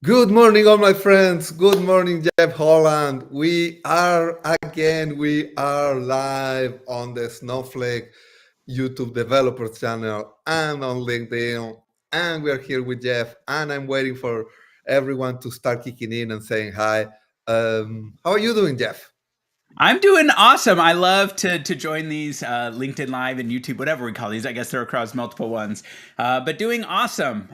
Good morning, all my friends. Good morning, Jeff Holland. We are live on the Snowflake YouTube developers channel and on LinkedIn. And we are here with Jeff. And I'm waiting for everyone to start kicking in and saying hi. How are you doing, Jeff? I'm doing awesome. I love to join these LinkedIn Live and YouTube, whatever we call these. I guess they're across multiple ones. But doing awesome.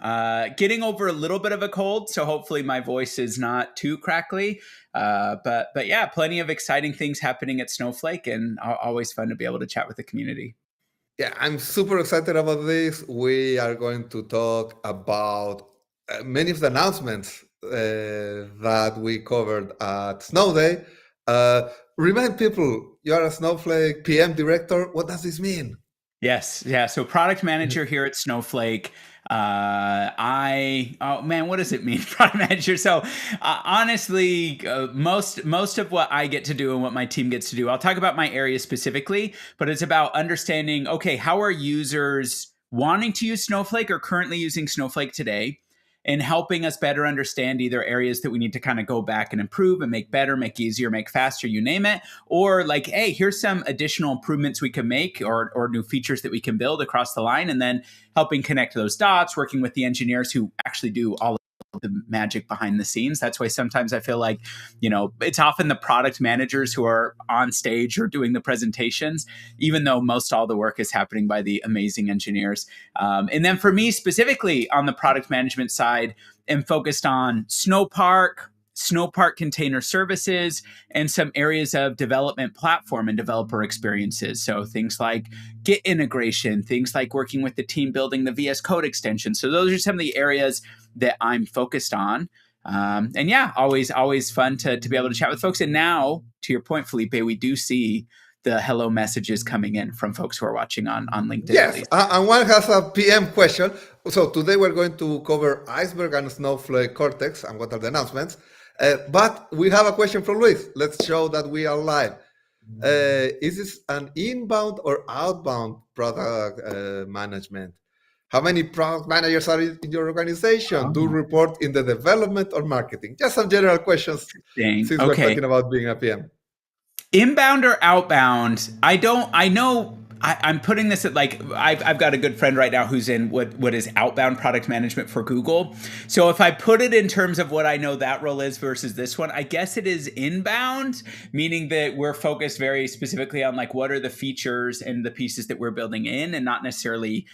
Getting over a little bit of a cold, so hopefully my voice is not too crackly. But yeah, plenty of exciting things happening at Snowflake, and always fun to be able to chat with the community. Yeah, I'm super excited about this. We are going to talk about many of the announcements that we covered at Snowday. Uh, Remind people, you are a Snowflake PM director. What does this mean? Yes, yeah. So product manager here at Snowflake. Oh man, what does it mean, product manager? So honestly, most of what I get to do and what my team gets to do, I'll talk about my area specifically, but it's about understanding, okay, how are users wanting to use Snowflake or currently using Snowflake today? And helping us better understand either areas that we need to kind of go back and improve and make better, make easier, make faster, you name it, or like, hey, here's some additional improvements we can make or new features that we can build across the line, and then helping connect those dots, working with the engineers who actually do all of the magic behind the scenes. That's why sometimes I feel like, it's often the product managers who are on stage or doing the presentations, even though most all the work is happening by the amazing engineers. And then for me specifically on the product management side, I'm focused on Snowpark container services, and some areas of development platform and developer experiences. So things like Git integration, things like working with the team building the VS Code extension. So those are some of the areas that I'm focused on. And yeah, always fun to be able to chat with folks. And now, to your point, Felipe, we do see the hello messages coming in from folks who are watching on LinkedIn. Yes, and one has a PM question. So today we're going to cover Iceberg and Snowflake Cortex and what are the announcements. But we have a question from Luis. Let's show that we are live. Is this an inbound or outbound product management? How many product managers are in your organization? Do report in the development or marketing? Just some general questions since we're talking about being a PM. Inbound or outbound? I'm putting this at I've got a good friend right now who's in what is outbound product management for Google. So if I put it in terms of what I know that role is versus this one, I guess it is inbound, meaning that we're focused very specifically on what are the features and the pieces that we're building in, and not necessarily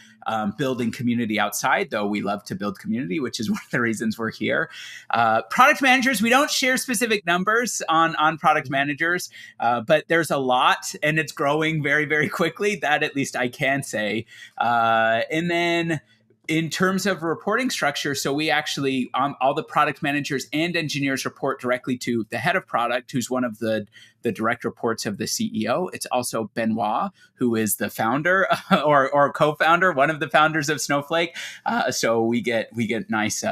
building community outside, though we love to build community, which is one of the reasons we're here. Product managers, we don't share specific numbers on product managers, but there's a lot and it's growing very, very quickly. That at least I can say. And then in terms of reporting structure, so we actually, all the product managers and engineers report directly to the head of product, who's one of the direct reports of the CEO. It's also Benoit, who is the founder or co-founder, one of the founders of Snowflake. So we get nice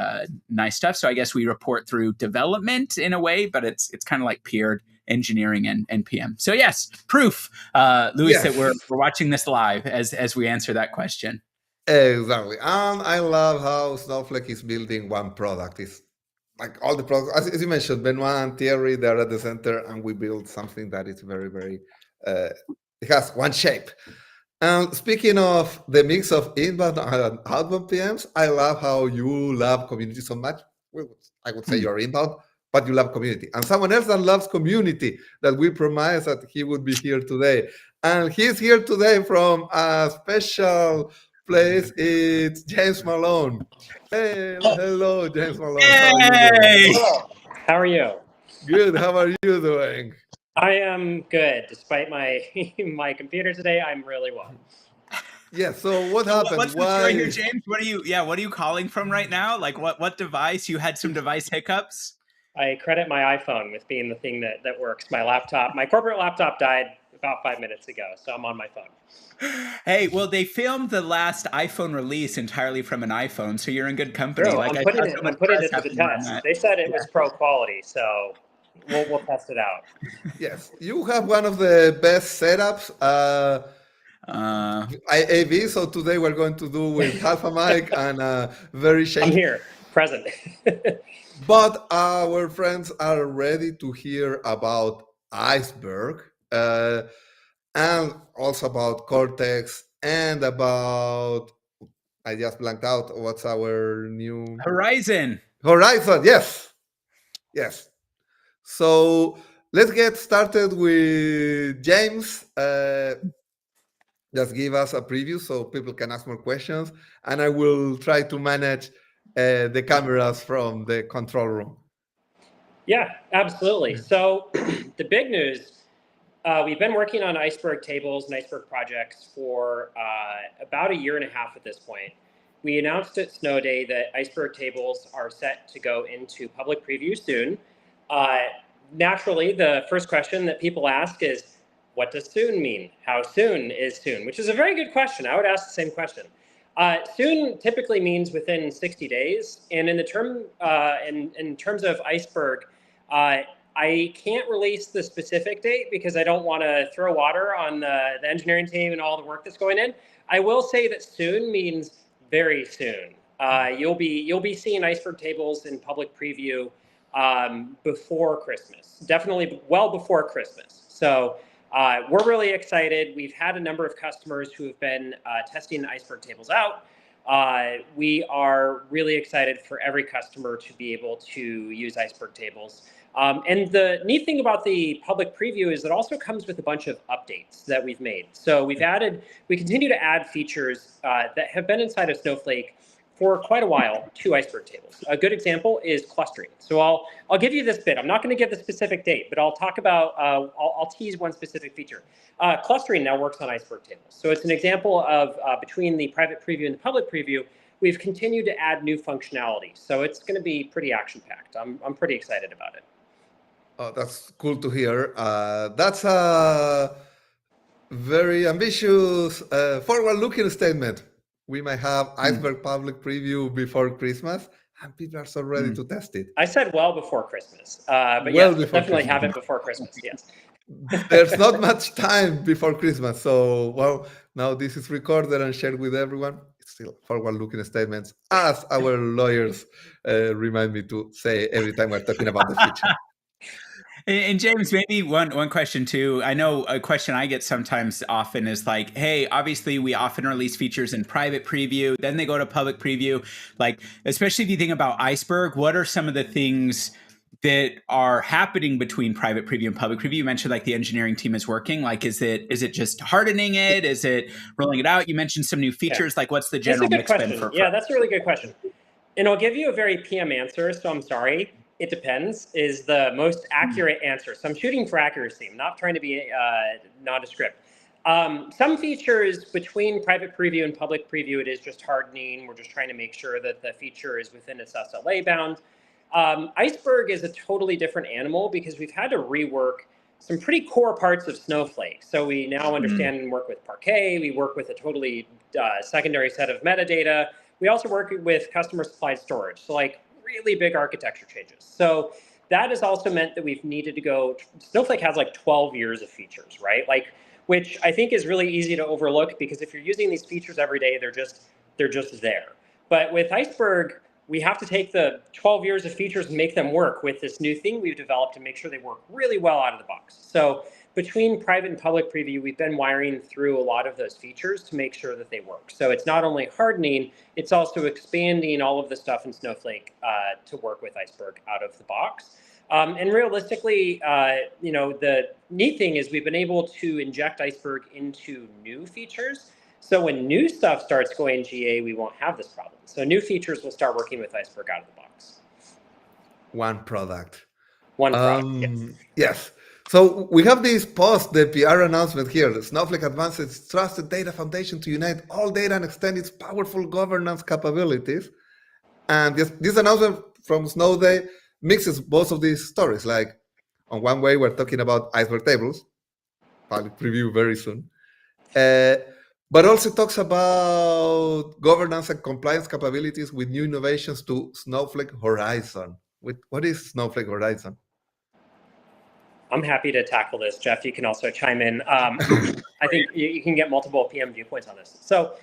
stuff. So I guess we report through development in a way, but it's kind of like peered engineering and PM. So yes, proof, Luis, that we're watching this live as we answer that question. Exactly. And I love how Snowflake is building one product. It's like all the products, as you mentioned, Benoit and Thierry, they're at the center, and we build something that is very, very, it has one shape. And speaking of the mix of inbound and outbound PMs, I love how you love community so much. Well, I would say you're inbound, but you love community. And someone else that loves community that we promised that he would be here today. And he's here today from a special place. It's James Malone. Hey, hello, James Malone. Hey! How are you? Good. How are you doing? I am good. Despite my my computer today, I'm really well. Yeah. So what happened? What's the story here, James? What are you calling from right now? Like what device? You had some device hiccups? I credit my iPhone with being the thing that works. My corporate laptop died about 5 minutes ago, so I'm on my phone. Hey, well, they filmed the last iPhone release entirely from an iPhone, so you're in good company. True. I'm putting it to the test. They said it was pro quality, so we'll test it out. Yes, you have one of the best setups. AV. So today we're going to do with half a mic and very shaky. I'm here. Present. But our friends are ready to hear about Iceberg and also about Cortex and about, I just blanked out, what's our new Horizon. Yes. Yes. So let's get started with James. Just give us a preview so people can ask more questions, and I will try to manage the cameras from the control room. Yeah, absolutely. So the big news, we've been working on Iceberg tables and Iceberg projects for about a year and a half at this point. We announced at Snowday that Iceberg tables are set to go into public preview soon. Naturally, the first question that people ask is, what does soon mean? How soon is soon? Which is a very good question. I would ask the same question. Soon typically means within 60 days. And in terms of Iceberg, I can't release the specific date because I don't want to throw water on the engineering team and all the work that's going in. I will say that soon means very soon. You'll be seeing Iceberg tables in public preview before Christmas, definitely well before Christmas. So we're really excited. We've had a number of customers who have been testing Iceberg tables out. We are really excited for every customer to be able to use Iceberg tables. And the neat thing about the public preview is it also comes with a bunch of updates that we've made. So we continue to add features that have been inside of Snowflake for quite a while to Iceberg tables. A good example is clustering. So I'll give you this bit. I'm not going to give the specific date, but I'll talk about, I'll tease one specific feature. Clustering now works on Iceberg tables. So it's an example of between the private preview and the public preview, we've continued to add new functionality. So it's going to be pretty action-packed. I'm pretty excited about it. Oh, that's cool to hear. That's a very ambitious, forward-looking statement. We might have Iceberg public preview before Christmas, and people are so ready to test it. I said well before Christmas, but Well yes, before definitely Christmas. have it before Christmas, yes. There's not much time before Christmas, so well, now this is recorded and shared with everyone. It's still forward-looking statements, as our lawyers remind me to say every time we're talking about the future. And James, maybe one question too. I know a question I get sometimes often is like, hey, obviously we often release features in private preview, then they go to public preview. Like, especially if you think about Iceberg, what are some of the things that are happening between private preview and public preview? You mentioned like the engineering team is working. Like, is it just hardening it? Is it rolling it out? You mentioned some new features. Like, what's the general mix been for? Yeah, that's a really good question. And I'll give you a very PM answer, so I'm sorry. It depends is the most accurate answer. So I'm shooting for accuracy. I'm not trying to be nondescript. Some features between private preview and public preview, it is just hardening. We're just trying to make sure that the feature is within its SLA bound. Iceberg is a totally different animal because we've had to rework some pretty core parts of Snowflake. So we now understand and work with Parquet. We work with a totally secondary set of metadata. We also work with customer supplied storage. So like really big architecture changes. So that has also meant that we've needed to go, Snowflake has like 12 years of features, right? Like, which I think is really easy to overlook because if you're using these features every day, they're just there. But with Iceberg, we have to take the 12 years of features and make them work with this new thing we've developed and make sure they work really well out of the box. So between private and public preview, we've been wiring through a lot of those features to make sure that they work. So it's not only hardening, it's also expanding all of the stuff in Snowflake to work with Iceberg out of the box. And realistically, the neat thing is we've been able to inject Iceberg into new features. So when new stuff starts going GA, we won't have this problem. So new features will start working with Iceberg out of the box. One product. Yes. So we have this post, the PR announcement here. Snowflake advances its trusted data foundation to unite all data and extend its powerful governance capabilities. And this announcement from Snowday mixes both of these stories. Like on one way, we're talking about Iceberg tables, public preview very soon. But also talks about governance and compliance capabilities with new innovations to Snowflake Horizon. What is Snowflake Horizon? I'm happy to tackle this, Jeff. You can also chime in. I think you can get multiple PM viewpoints on this. So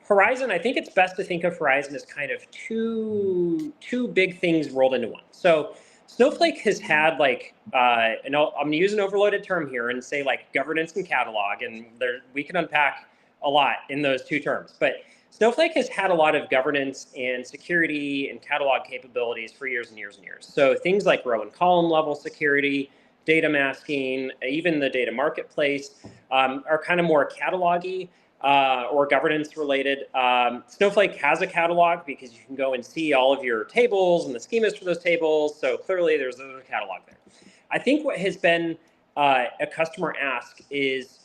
Horizon, I think it's best to think of Horizon as kind of two big things rolled into one. So Snowflake has had like, and I'm going to use an overloaded term here and say like governance and catalog, and we can unpack a lot in those two terms. But Snowflake has had a lot of governance and security and catalog capabilities for years and years and years. So things like row and column level security, data masking, even the data marketplace are kind of more catalog-y. Or governance related. Snowflake has a catalog because you can go and see all of your tables and the schemas for those tables. So clearly there's a catalog there. I think what has been a customer ask is,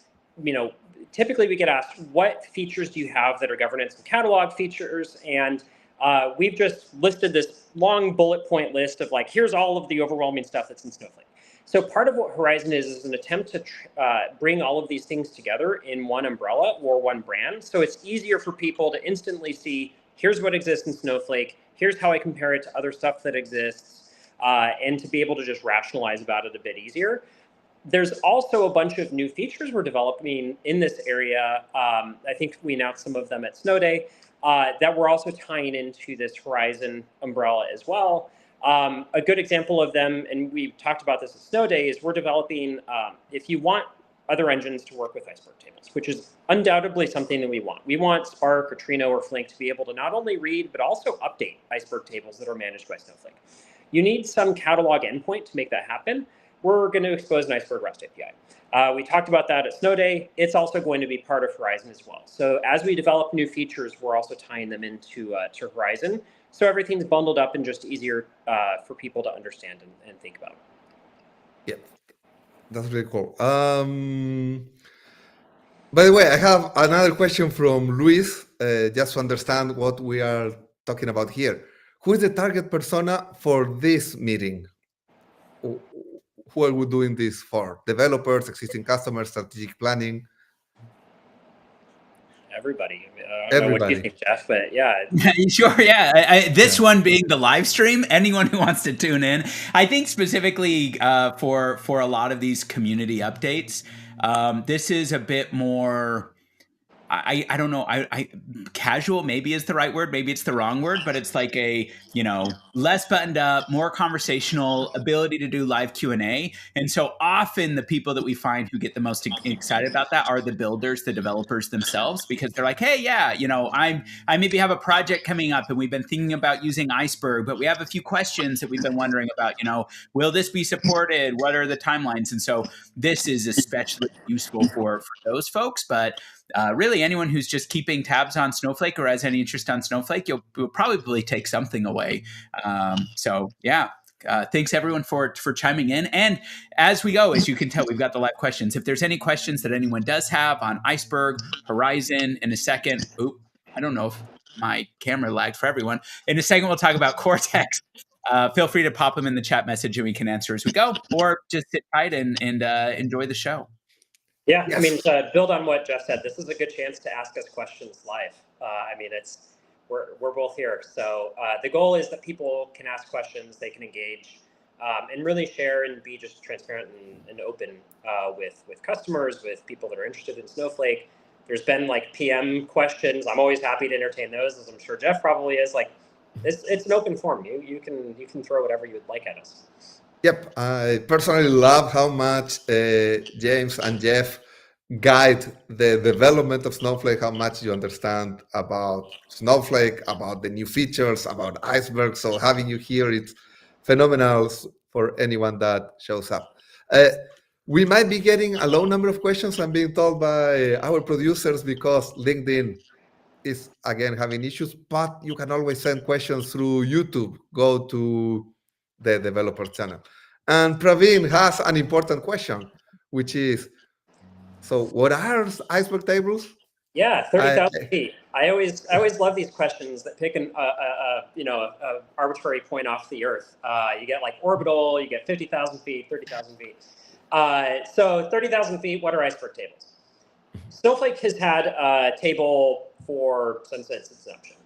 typically we get asked, what features do you have that are governance and catalog features? And we've just listed this long bullet point list of like, here's all of the overwhelming stuff that's in Snowflake. So part of what Horizon is an attempt to bring all of these things together in one umbrella or one brand. So it's easier for people to instantly see, here's what exists in Snowflake, here's how I compare it to other stuff that exists, and to be able to just rationalize about it a bit easier. There's also a bunch of new features we're developing in this area. I think we announced some of them at Snowday that we're also tying into this Horizon umbrella as well. A good example of them, and we talked about this at Snowday, is we're developing, if you want other engines to work with Iceberg tables, which is undoubtedly something that we want. We want Spark or Trino or Flink to be able to not only read, but also update Iceberg tables that are managed by Snowflake. You need some catalog endpoint to make that happen. We're going to expose an Iceberg REST API. We talked about that at Snowday. It's also going to be part of Horizon as well. So as we develop new features, we're also tying them into to Horizon. So everything's bundled up and just easier for people to understand and think about. Yeah, that's really cool. By the way, I have another question from Luis, just to understand what we are talking about here. Who is the target persona for this meeting? Who are we doing this for? Developers, existing customers, strategic planning? Everybody. I don't know what you think, Jeff, but yeah. Sure, yeah. This one being the live stream, anyone who wants to tune in. I think specifically for a lot of these community updates, this is a bit more, I don't know, I casual maybe is the right word, maybe it's the wrong word, but it's like a, less buttoned up, more conversational, ability to do live Q&A. And so often the people that we find who get the most excited about that are the builders, the developers themselves, because they're like, hey, yeah, I maybe have a project coming up and we've been thinking about using Iceberg, but we have a few questions that we've been wondering about, will this be supported? What are the timelines? And so this is especially useful for those folks, but really anyone who's just keeping tabs on Snowflake or has any interest on Snowflake, you'll probably take something away. So yeah, thanks everyone for chiming in. And as we go, as you can tell, we've got the live questions. If there's any questions that anyone does have on Iceberg, Horizon, in a second, I don't know if my camera lagged for everyone. In a second, we'll talk about Cortex. Feel free to pop them in the chat message and we can answer as we go, or just sit tight and enjoy the show. Yeah, yes. I mean, to build on what Jeff said, this is a good chance to ask us questions live. We're both here. So the goal is that people can ask questions, they can engage, and really share and be just transparent and open with customers, with people that are interested in Snowflake. There's been like PM questions. I'm always happy to entertain those, as I'm sure Jeff probably is. Like, it's an open forum. You can throw whatever you would like at us. Yep, I personally love how much James and Jeff guide the development of Snowflake, how much you understand about Snowflake, about the new features, about Iceberg. So having you here, it's phenomenal for anyone that shows up. We might be getting a low number of questions, I'm being told by our producers, because LinkedIn is, again, having issues, but you can always send questions through YouTube. Go to the developer channel. And Praveen has an important question, which is, so what are Iceberg tables? Yeah, 30,000 feet. I always love these questions that pick an arbitrary point off the Earth. You get like orbital, you get 50,000 feet, 30,000 feet. So 30,000 feet, what are Iceberg tables? Snowflake has had a table since its inception.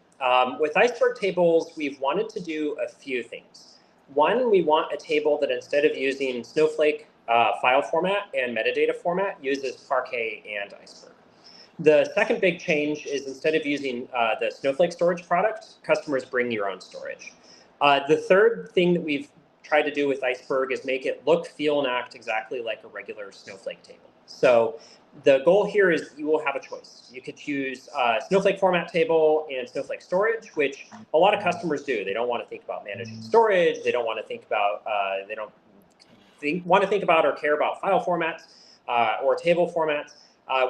With Iceberg tables, we've wanted to do a few things. One, we want a table that instead of using Snowflake file format and metadata format, uses Parquet and Iceberg. The second big change is instead of using the Snowflake storage product, customers bring your own storage. The third thing that we've tried to do with Iceberg is make it look, feel, and act exactly like a regular Snowflake table. So the goal here is you will have a choice. You could choose Snowflake format table and Snowflake storage, which a lot of customers do. They don't want to think about managing storage. They don't want to think about, want to think about or care about file formats or table formats.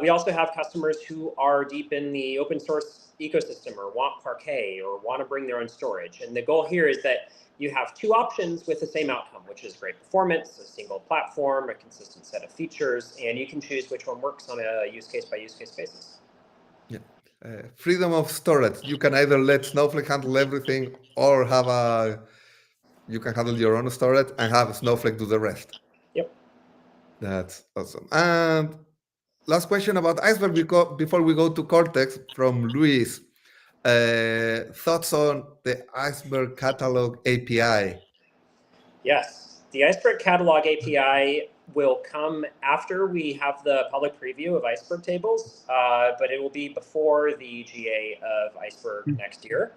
We also have customers who are deep in the open source ecosystem or want Parquet or want to bring their own storage. And the goal here is that you have two options with the same outcome, which is great performance, a single platform, a consistent set of features, and you can choose which one works on a use case by use case basis. Yeah. Freedom of storage. You can either let Snowflake handle everything or you can handle your own storage and have Snowflake do the rest. Yep. That's awesome. And last question about Iceberg before we go to Cortex from Luis. Thoughts on the Iceberg Catalog API? Yes, the Iceberg Catalog API will come after we have the public preview of Iceberg tables, but it will be before the GA of Iceberg next year.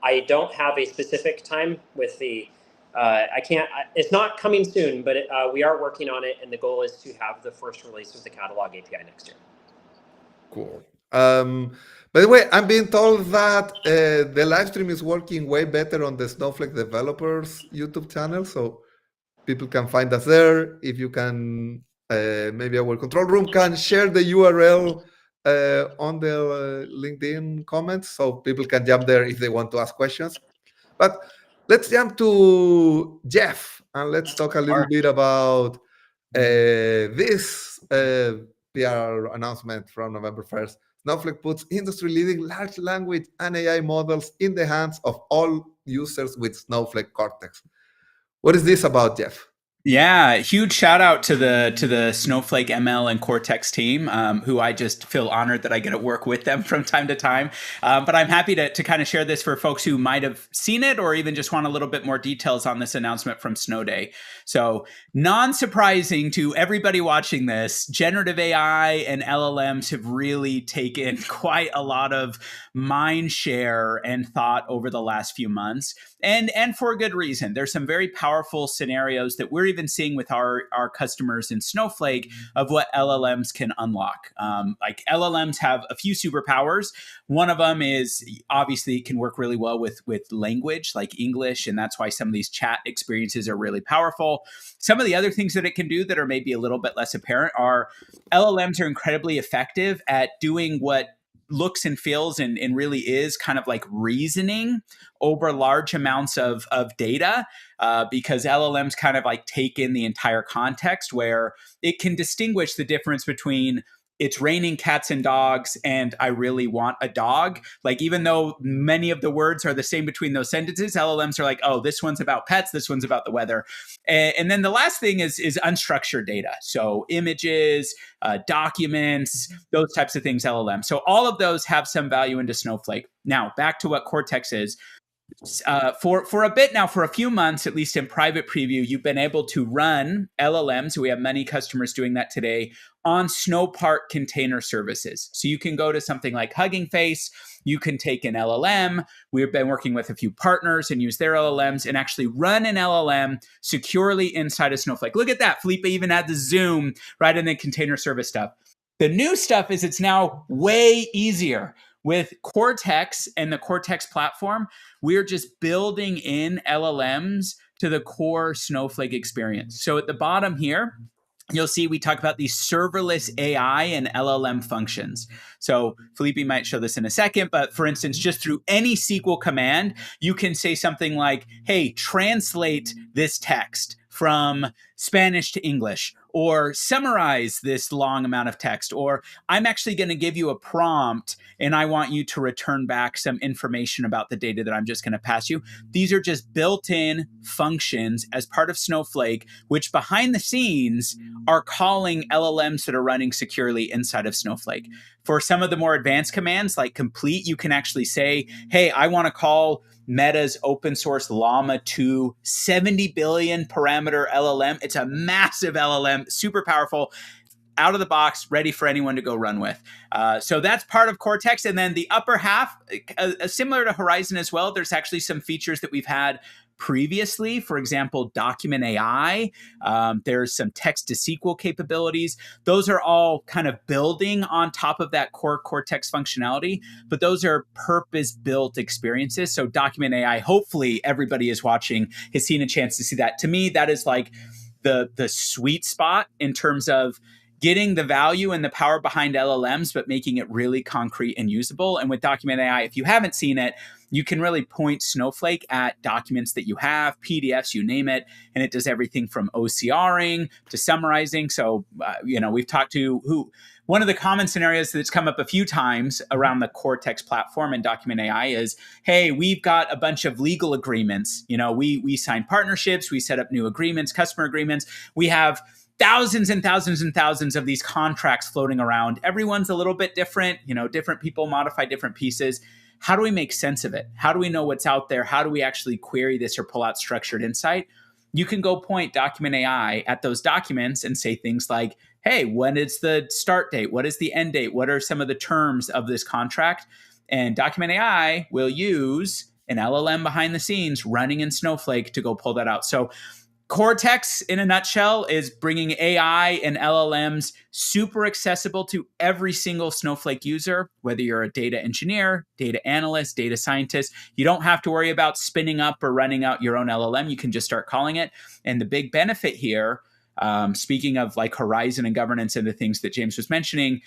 I don't have a specific time with the, it's not coming soon, but we are working on it, and the goal is to have the first release of the Catalog API next year. Cool. By the way, I'm being told that the live stream is working way better on the Snowflake developers YouTube channel, so people can find us there. If you can, maybe our control room can share the URL on the LinkedIn comments, so people can jump there if they want to ask questions. But let's jump to Jeff, and let's talk a little bit about this PR announcement from November 1st. Snowflake puts industry-leading large language and AI models in the hands of all users with Snowflake Cortex. What is this about, Jeff? Yeah, huge shout out to the Snowflake ML and Cortex team, who I just feel honored that I get to work with them from time to time. But I'm happy to kind of share this for folks who might have seen it or even just want a little bit more details on this announcement from Snowday. So non-surprising to everybody watching this, generative AI and LLMs have really taken quite a lot of mind share and thought over the last few months. And for a good reason. There's some very powerful scenarios that we're even seeing with our customers in Snowflake of what LLMs can unlock. Like LLMs have a few superpowers. One of them is obviously it can work really well with language like English, and that's why some of these chat experiences are really powerful. Some of the other things that it can do that are maybe a little bit less apparent are LLMs are incredibly effective at doing what looks and feels and really is kind of like reasoning over large amounts of data because LLMs kind of like take in the entire context where it can distinguish the difference between it's raining cats and dogs and I really want a dog. Like even though many of the words are the same between those sentences, LLMs are like, oh, this one's about pets, this one's about the weather. And then the last thing is unstructured data. So images, documents, those types of things, LLM. So all of those have some value into Snowflake. Now, back to what Cortex is. For a bit now, for a few months, at least in private preview, you've been able to run LLMs. We have many customers doing that today on Snowpark container services. So you can go to something like Hugging Face. You can take an LLM. We've been working with a few partners and use their LLMs and actually run an LLM securely inside of Snowflake. Look at that. Felipe even had the zoom right in the container service stuff. The new stuff is it's now way easier. With Cortex and the Cortex platform, we're just building in LLMs to the core Snowflake experience. So at the bottom here, you'll see we talk about these serverless AI and LLM functions. So Felipe might show this in a second, but for instance, just through any SQL command, you can say something like, hey, translate this text from Spanish to English, or summarize this long amount of text, or I'm actually going to give you a prompt and I want you to return back some information about the data that I'm just going to pass you. These are just built-in functions as part of Snowflake, which behind the scenes are calling LLMs that are running securely inside of Snowflake. For some of the more advanced commands like complete, you can actually say, hey, I want to call Meta's open source Llama 2 70 billion parameter LLM. It's a massive LLM, super powerful. out of the box, ready for anyone to go run with. So that's part of Cortex. And then the upper half, similar to Horizon as well, there's actually some features that we've had previously. For example, document AI. There's some text to SQL capabilities. Those are all kind of building on top of that core Cortex functionality, but those are purpose-built experiences. So document AI, hopefully everybody is watching has seen a chance to see that. To me, that is like the sweet spot in terms of getting the value and the power behind LLMs, but making it really concrete and usable. And with Document AI, if you haven't seen it, you can really point Snowflake at documents that you have, PDFs, you name it, and it does everything from OCRing to summarizing. So, we've talked to one of the common scenarios that's come up a few times around the Cortex platform and Document AI is, hey, we've got a bunch of legal agreements. We sign partnerships, we set up new agreements, customer agreements. We have thousands and thousands and thousands of these contracts floating around. Everyone's a little bit different. Different people modify different pieces. How do we make sense of it? How do we know what's out there? How do we actually query this or pull out structured insight? You can go point Document AI at those documents and say things like, hey, when is the start date? What is the end date? What are some of the terms of this contract? And Document AI will use an LLM behind the scenes running in Snowflake to go pull that out. So Cortex, in a nutshell, is bringing AI and LLMs super accessible to every single Snowflake user, whether you're a data engineer, data analyst, data scientist. You don't have to worry about spinning up or running out your own LLM. You can just start calling it. And the big benefit here, speaking of like Horizon and governance and the things that James was mentioning,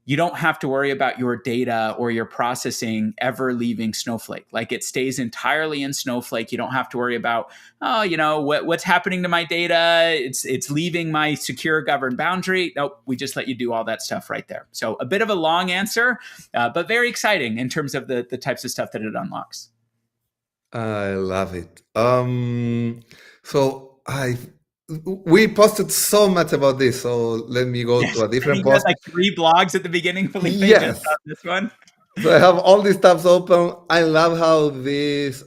you don't have to worry about your data or your processing ever leaving Snowflake. Like it stays entirely in Snowflake. You don't have to worry about, what's happening to my data. It's leaving my secure governed boundary. Nope, we just let you do all that stuff right there. So a bit of a long answer, but very exciting in terms of the types of stuff that it unlocks. I love it. We posted so much about this, so let me go to a different post. Like 3 blogs at the beginning, Felipe, yes. just on this one. So I have all these tabs open. I love how this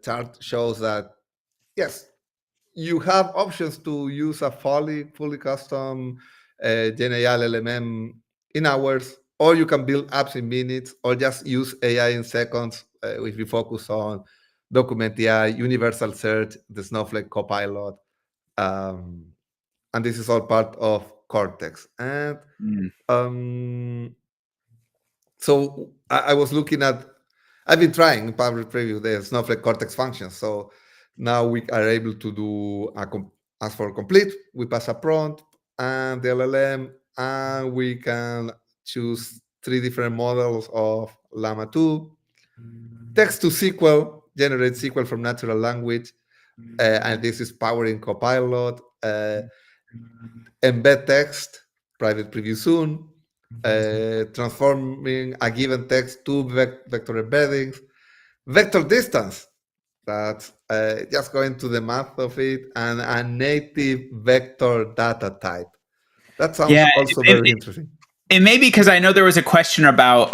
chart shows that, yes, you have options to use a fully custom Gen AI LLM in hours, or you can build apps in minutes, or just use AI in seconds if you focus on Document AI, Universal Search, the Snowflake Copilot. And this is all part of Cortex. And so I was looking at, I've been trying Public Preview the Snowflake Cortex functions. So now we are able to do ask for complete. We pass a prompt and the LLM, and we can choose 3 different models of Llama 2. Text to SQL, generate SQL from natural language. And this is powering Copilot. Embed text, private preview soon. Transforming a given text to vector embeddings. Vector distance, that's just going to the math of it, and a native vector data type. That sounds also very interesting. It may be because I know there was a question about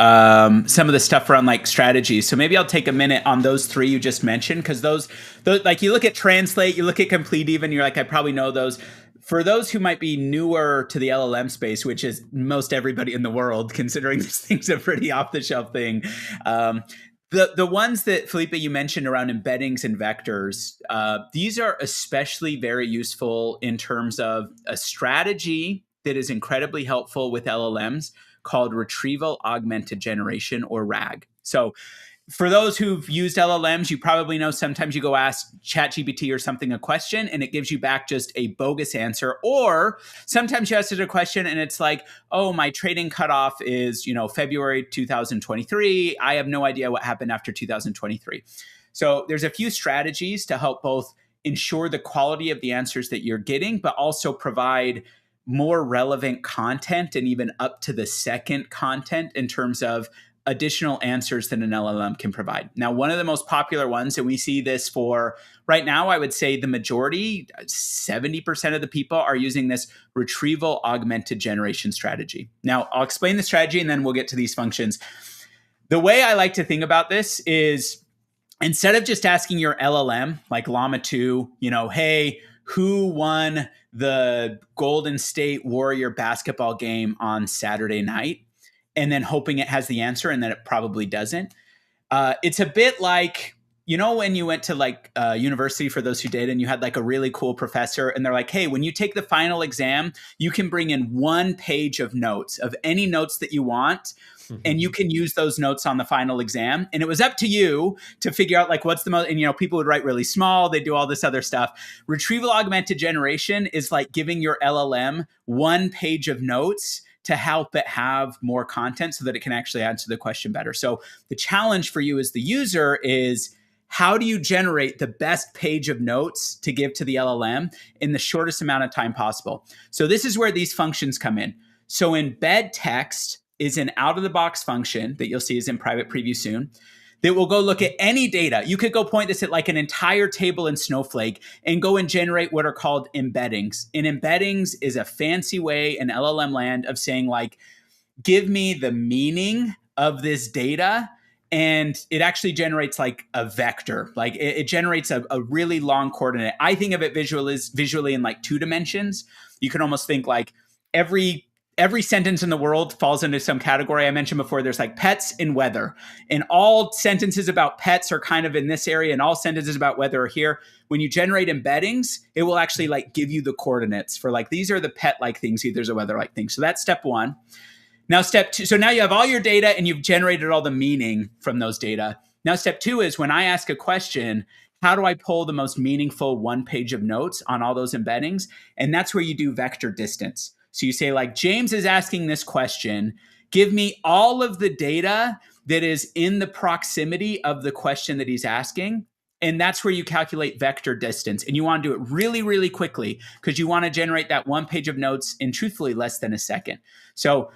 some of the stuff around like strategies. So maybe I'll take a minute on those 3 you just mentioned, because those like you look at Translate, you look at Complete even, you're like, I probably know those. For those who might be newer to the LLM space, which is most everybody in the world, considering these things are pretty off-the-shelf thing, the ones that, Felipe, you mentioned around embeddings and vectors, these are especially very useful in terms of a strategy that is incredibly helpful with LLMs called Retrieval Augmented Generation, or RAG. So for those who've used LLMs, you probably know sometimes you go ask ChatGPT or something a question and it gives you back just a bogus answer. Or sometimes you ask it a question and it's like, oh, my trading cutoff is, February 2023. I have no idea what happened after 2023. So there's a few strategies to help both ensure the quality of the answers that you're getting, but also provide more relevant content and even up to the second content in terms of additional answers that an LLM can provide. Now, one of the most popular ones, and we see this for right now, I would say the majority, 70% of the people are using this retrieval augmented generation strategy. Now, I'll explain the strategy and then we'll get to these functions. The way I like to think about this is instead of just asking your LLM, like Llama 2, hey, who won the Golden State Warrior basketball game on Saturday night and then hoping it has the answer and then it probably doesn't. It's a bit like, you know, when you went to like university, for those who did, and you had like a really cool professor and they're like, hey, when you take the final exam, you can bring in 1 page of notes, of any notes that you want. And you can use those notes on the final exam. And it was up to you to figure out like what's the most, and you know, people would write really small, they do all this other stuff. Retrieval augmented generation is like giving your LLM 1 page of notes to help it have more content so that it can actually answer the question better. So the challenge for you as the user is, how do you generate the best page of notes to give to the LLM in the shortest amount of time possible? So this is where these functions come in. So embed text is an out-of-the-box function that you'll see is in private preview soon that will go look at any data. You could go point this at like an entire table in Snowflake and go and generate what are called embeddings. And embeddings is a fancy way in LLM land of saying like, give me the meaning of this data. And it actually generates like a vector. Like it generates a really long coordinate. I think of it visually in like 2 dimensions. You can almost think like every sentence in the world falls into some category. I mentioned before, there's like pets and weather. And all sentences about pets are kind of in this area, and all sentences about weather are here. When you generate embeddings, it will actually like give you the coordinates for like, these are the pet-like things, there's a weather-like thing. So that's step 1. Now step 2, so now you have all your data and you've generated all the meaning from those data. Now step 2 is when I ask a question, how do I pull the most meaningful 1 page of notes on all those embeddings? And that's where you do vector distance. So you say like, James is asking this question, give me all of the data that is in the proximity of the question that he's asking. And that's where you calculate vector distance. And you want to do it really, really quickly because you want to generate that 1 page of notes in truthfully less than a second. So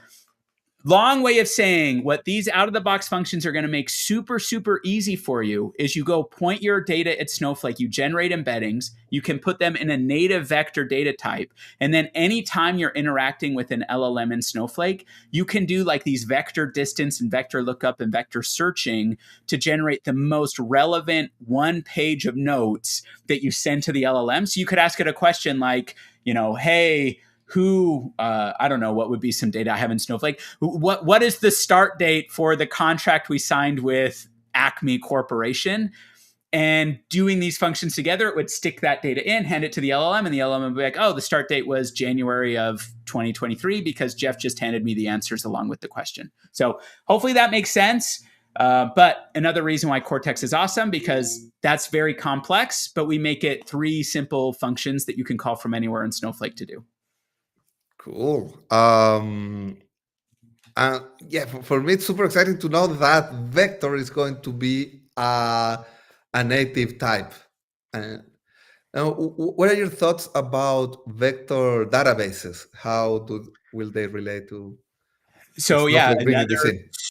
long way of saying what these out-of-the-box functions are going to make super, super easy for you is you go point your data at Snowflake, you generate embeddings, you can put them in a native vector data type. And then anytime you're interacting with an LLM in Snowflake, you can do like these vector distance and vector lookup and vector searching to generate the most relevant 1 page of notes that you send to the LLM. So you could ask it a question like, you know, hey, I don't know, what would be some data I have in Snowflake? What is the start date for the contract we signed with Acme Corporation? And doing these functions together, it would stick that data in, hand it to the LLM, and the LLM would be like, oh, the start date was January of 2023 because Jeff just handed me the answers along with the question. So hopefully that makes sense. But another reason why Cortex is awesome, because that's very complex, but we make it 3 simple functions that you can call from anywhere in Snowflake to do. Cool. Yeah, for me, it's super exciting to know that vector is going to be a native type. What are your thoughts about vector databases? How will they relate to? So yeah, another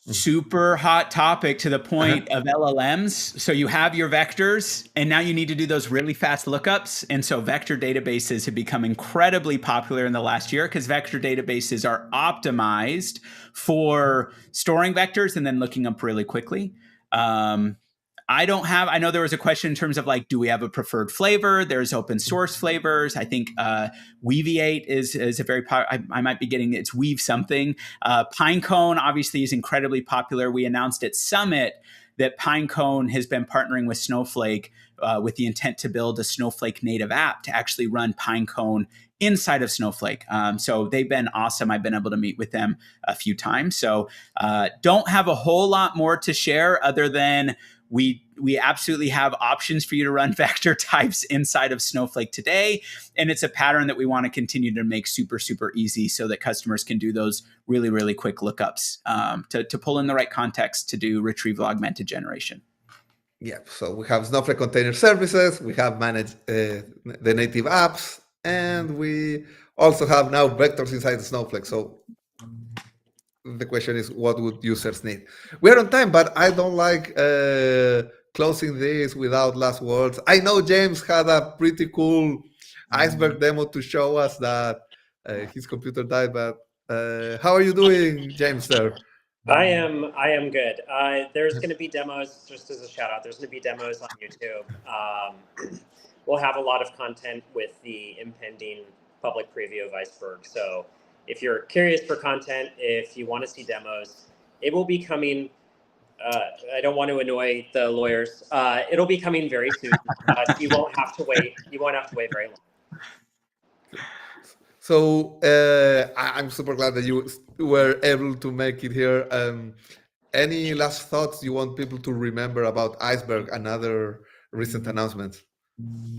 Mm-hmm. super hot topic to the point of LLMs. So you have your vectors, and now you need to do those really fast lookups. And so vector databases have become incredibly popular in the last year because vector databases are optimized for storing vectors and then looking up really quickly. I know there was a question in terms of like, do we have a preferred flavor? There's open source flavors. I think Weaviate is a very I might be getting it's Weave something. Pinecone obviously is incredibly popular. We announced at Summit that Pinecone has been partnering with Snowflake with the intent to build a Snowflake native app to actually run Pinecone inside of Snowflake. So they've been awesome. I've been able to meet with them a few times. So don't have a whole lot more to share other than we absolutely have options for you to run vector types inside of Snowflake today. And it's a pattern that we want to continue to make super, super easy so that customers can do those really, really quick lookups to pull in the right context to do retrieval augmented generation. Yeah, so we have Snowflake Container Services, we have managed the native apps, and we also have now vectors inside the Snowflake. So the question is, what would users need? We're on time, but I don't like closing this without last words. I know James had a pretty cool Iceberg demo to show us that his computer died, but how are you doing, James, sir? I am good. There's going to be demos, just as a shout out, there's going to be demos on YouTube. We'll have a lot of content with the impending Public Preview of Iceberg. So if you're curious for content, if you want to see demos, it will be coming. I don't want to annoy the lawyers. It'll be coming very soon. You won't have to wait. You won't have to wait very long. So I'm super glad that you were able to make it here. Any last thoughts you want people to remember about Iceberg and other recent announcements?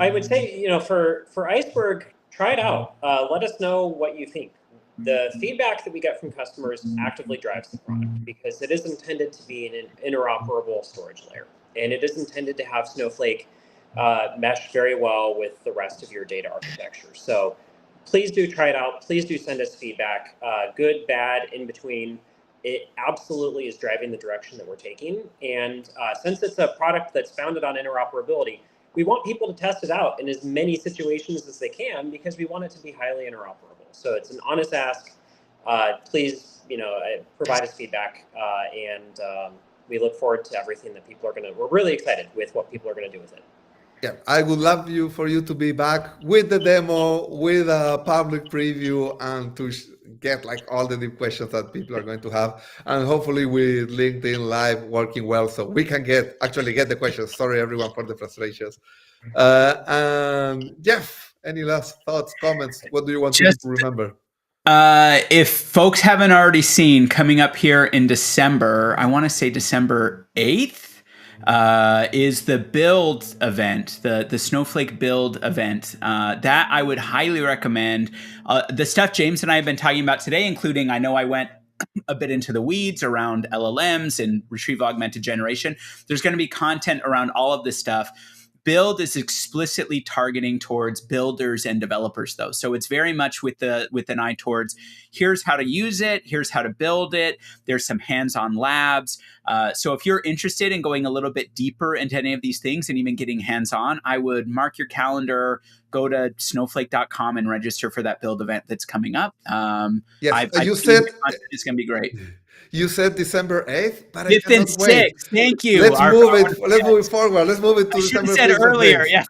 I would say, for Iceberg, try it out. Let us know what you think. The feedback that we get from customers actively drives the product because it is intended to be an interoperable storage layer, and it is intended to have Snowflake mesh very well with the rest of your data architecture. So please do try it out. Please do send us feedback, good, bad, in between. It absolutely is driving the direction that we're taking. And since it's a product that's founded on interoperability, we want people to test it out in as many situations as they can because we want it to be highly interoperable. So it's an honest ask. Please, provide us feedback, and we look forward to everything that people are going to. We're really excited with what people are going to do with it. Yeah, I would love for you to be back with the demo, with a public preview, and to get all the deep questions that people are going to have, and hopefully with LinkedIn Live working well, so we can actually get the questions. Sorry everyone for the frustrations. And Jeff, any last thoughts, comments? What do you want people to remember? If folks haven't already seen, coming up here in December, I want to say December 8th, is the build event, the Snowflake build event. That I would highly recommend. The stuff James and I have been talking about today, including, I know I went a bit into the weeds around LLMs and retrieval augmented generation. There's going to be content around all of this stuff. Build is explicitly targeting towards builders and developers, though. So it's very much with an eye towards here's how to use it, here's how to build it. There's some hands-on labs. So if you're interested in going a little bit deeper into any of these things and even getting hands-on, I would mark your calendar, go to snowflake.com and register for that build event that's coming up. Yes, you said it's going to be great. You said December 8th, but 5th I cannot and wait. 6th. Thank you. Let's move it forward. Let's move it to December 5th. I should have said earlier, yes.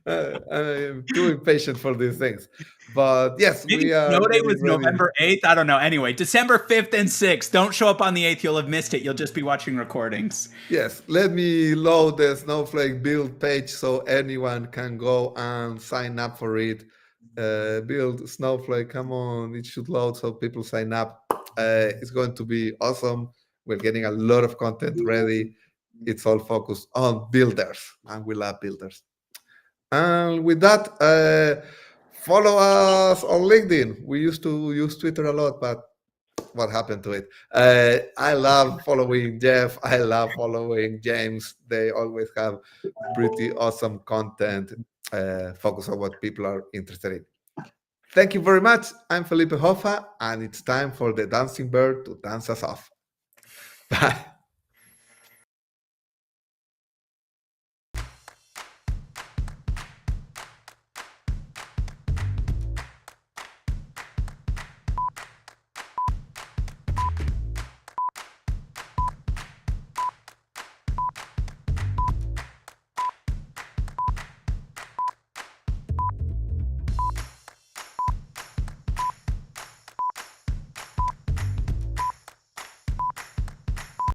I am too impatient for these things. But yes, maybe we are. Snowday was November 8th. I don't know. Anyway, December 5th and 6th. Don't show up on the 8th. You'll have missed it. You'll just be watching recordings. Yes. Let me load the Snowflake build page so anyone can go and sign up for it. Build Snowflake. Come on. It should load so people sign up. It's going to be awesome. We're getting a lot of content ready. It's all focused on builders, and we love builders. And with that, follow us on LinkedIn. We used to use Twitter a lot, but what happened to it? I love following Jeff. I love following James. They always have pretty awesome content focused on what people are interested in. Thank you very much. I'm Felipe Hoffa, and it's time for the dancing bird to dance us off. Bye.